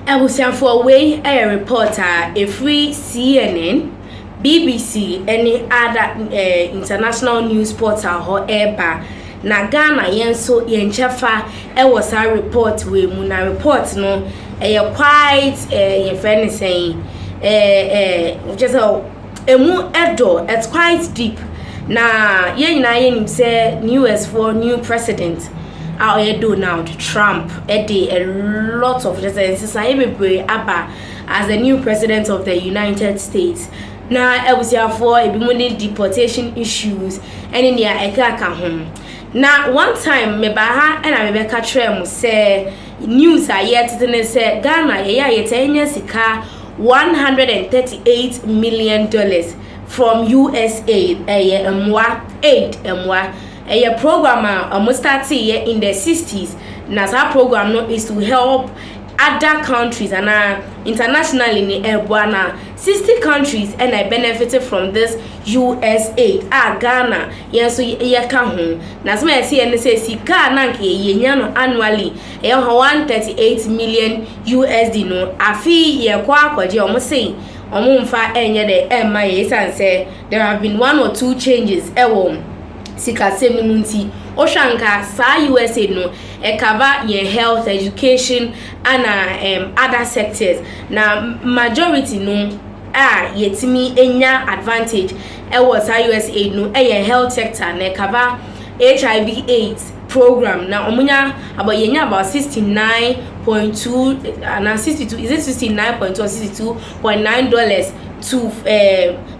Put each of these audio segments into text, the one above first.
For way a reporter, a free CNN, BBC, any other international news portal, however, na Ghana yenso yenchefa was a report we muna report no quite your friend is saying just emu edo it's quite deep na yen say new president our Donald Trump a lot of society aba as the new president of the United States. Now I was here for a deportation issues and in their ekaka home. Now one time me baha and I Rebecca Trem say news are yet to say Ghana yet sika $138 million from USAID a program almost started in the 60s. NASA program no is to help other countries and internationally in Ghana 60 countries and I benefited from this USAID Ghana yes so yeka ho na so I see and say sika na nke yenya no annually 138 million USD no afi ye kwa akwaje omo say omo mfa enye de emma yesan say there have been one or two changes sika seminunti Oshanka sa USAID no cover your health, education and other sectors. Now majority no yetimi enya advantage was USAID no health sector na cover HIV/AIDS program. Now omunya about yenya about 69.2 and 62 is it 69.2 or 62.9 to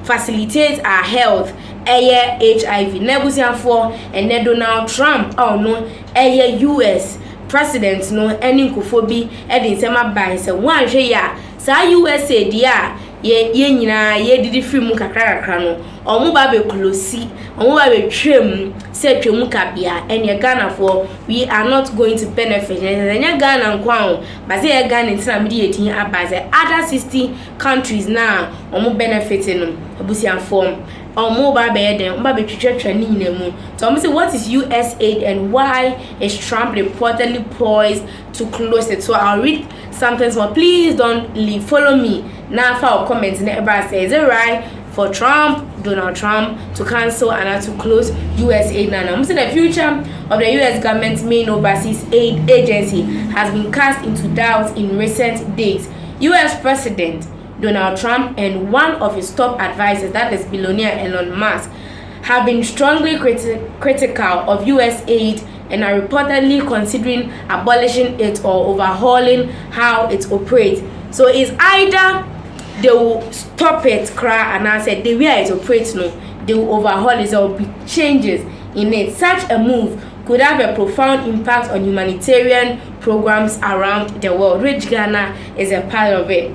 facilitate our health HIV nebusian for and Donald Trump no US president no any nkofo edin sema ban se wan hwe ya sa USA dia ye nyina ye didi free mu kakra no omo ba be close omo ba be twem se twemu kabia ene Ghana for we are not going to benefit enya Ghana nkwan but say Ghana ntina me dey tin abaze other 60 countries now omo benefiting no abusian form omo ba be den ba be twetwetwa ni nyina mu so omo say what is USAID and why is Trump reportedly poised to close it. So I'll read something more. Please don't leave, follow me now for our comments. Everybody says, is it right for Donald Trump to cancel and to close USAID now? I'm saying the future of the US government's main overseas aid agency has been cast into doubt in recent days. US President Donald Trump and one of his top advisors, that is billionaire Elon Musk, have been strongly critical of USAID and are reportedly considering abolishing it or overhauling how it operates. So it's either they will stop it, and I said the way it operates, no, they will overhaul it. There will be changes in it. Such a move could have a profound impact on humanitarian programs around the world, which Ghana is a part of it.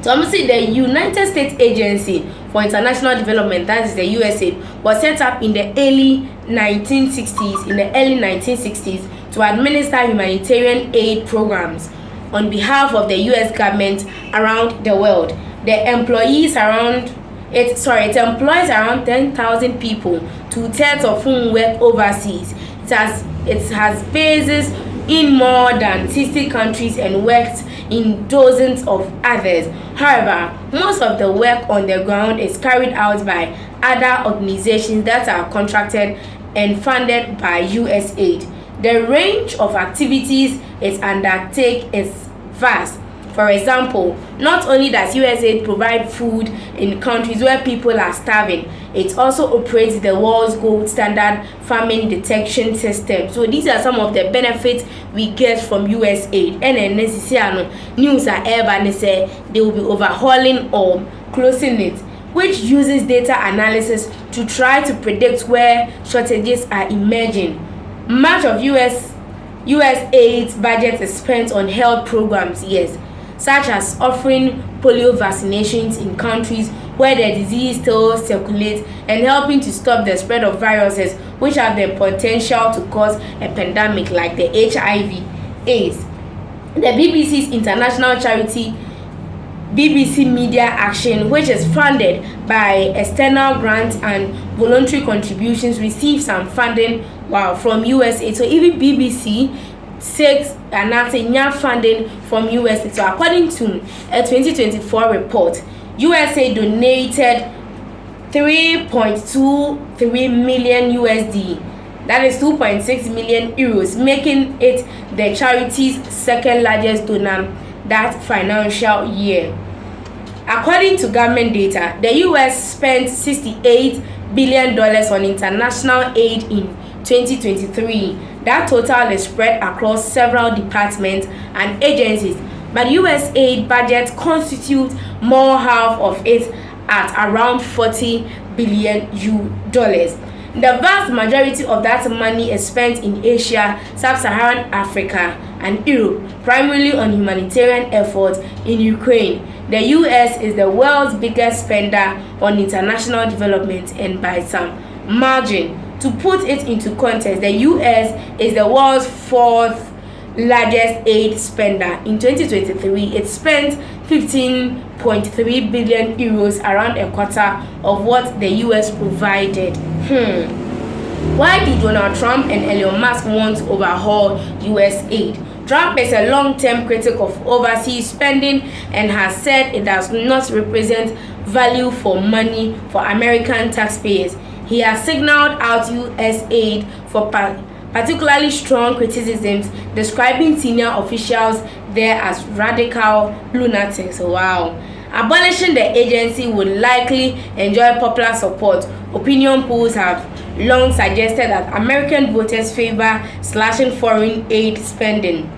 So I'm saying the United States Agency for International Development, that is the USAID, was set up in the early 1960s to administer humanitarian aid programs on behalf of the US government around the world. It employs around 10,000 people, 2/3 of whom work overseas. It has bases in more than 60 countries and works in dozens of others. However, most of the work on the ground is carried out by other organizations that are contracted and funded by USAID. The range of activities it undertakes is vast. For example, not only does USAID provide food in countries where people are starving, it also operates the world's gold standard famine detection system. So these are some of the benefits we get from USAID. And necessarily news are ever say they will be overhauling or closing it, which uses data analysis to try to predict where shortages are emerging. Much of USAID's budget is spent on health programs, yes, such as offering polio vaccinations in countries where the disease still circulates and helping to stop the spread of viruses which have the potential to cause a pandemic like the HIV/AIDS. The BBC's international charity BBC Media Action, which is funded by external grants and voluntary contributions, receives some funding from USAID. So even BBC takes announcing funding from USAID. So according to a 2024 report, USAID donated 3.23 million USD. That is 2.6 million euros, making it the charity's second largest donor that financial year. According to government data, the US spent $68 billion on international aid in 2023. That total is spread across several departments and agencies, but USAID budget constitutes more half of it at around $40 billion. The vast majority of that money is spent in Asia, Sub-Saharan Africa, and Europe, primarily on humanitarian efforts in Ukraine. The US is the world's biggest spender on international development, and by some margin. To put it into context, the US is the world's fourth largest aid spender. In 2023, it spent 15.3 billion euros, around a quarter of what the US provided. Why do Donald Trump and Elon Musk want to overhaul US aid? Trump is a long-term critic of overseas spending and has said it does not represent value for money for American taxpayers. He has signaled out US aid for particularly strong criticisms, describing senior officials there as radical lunatics. Wow. Abolishing the agency would likely enjoy popular support. Opinion polls have long suggested that American voters favor slashing foreign aid spending.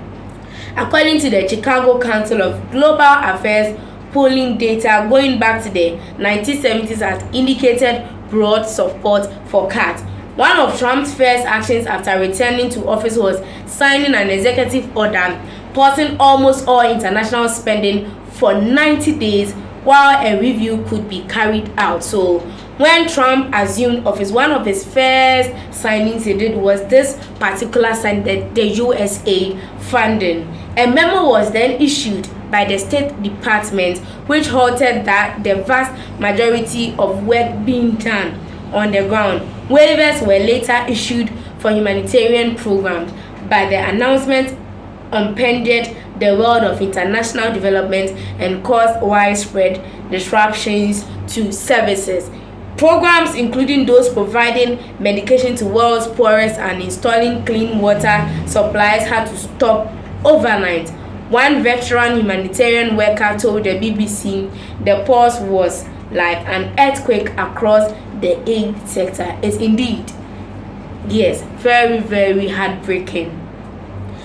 According to the Chicago Council of Global Affairs polling data going back to the 1970s has indicated broad support for cuts. One of Trump's first actions after returning to office was signing an executive order pausing almost all international spending for 90 days while a review could be carried out. So when Trump assumed office, one of his first signings he did was this particular sign, the USAID funding. A memo was then issued by the State Department which halted the vast majority of work being done on the ground. Waivers were later issued for humanitarian programs, but the announcement upended the world of international development and caused widespread disruptions to services. Programs including those providing medication to world's poorest and installing clean water supplies had to stop overnight. One veteran humanitarian worker told the BBC the pause was like an earthquake across the aid sector. It's indeed, yes, very, very heartbreaking.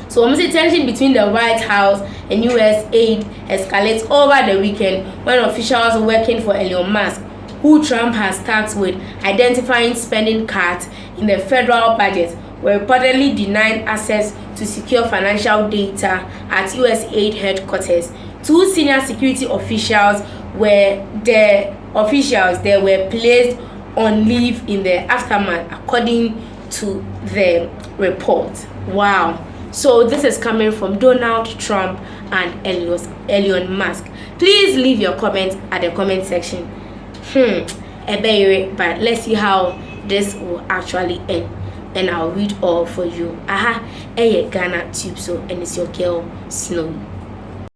So almost the tension between the White House and USAID escalates over the weekend when officials working for Elon Musk, who Trump has tasked with identifying spending cuts in the federal budget, were reportedly denied access to secure financial data at USAID headquarters. Two senior security officials were placed on leave in the aftermath, according to the report. Wow. So this is coming from Donald Trump and Elon Musk. Please leave your comments at the comment section. But let's see how this will actually end, and I'll read all for you. Ghanatube, so, and it's your girl Snowy.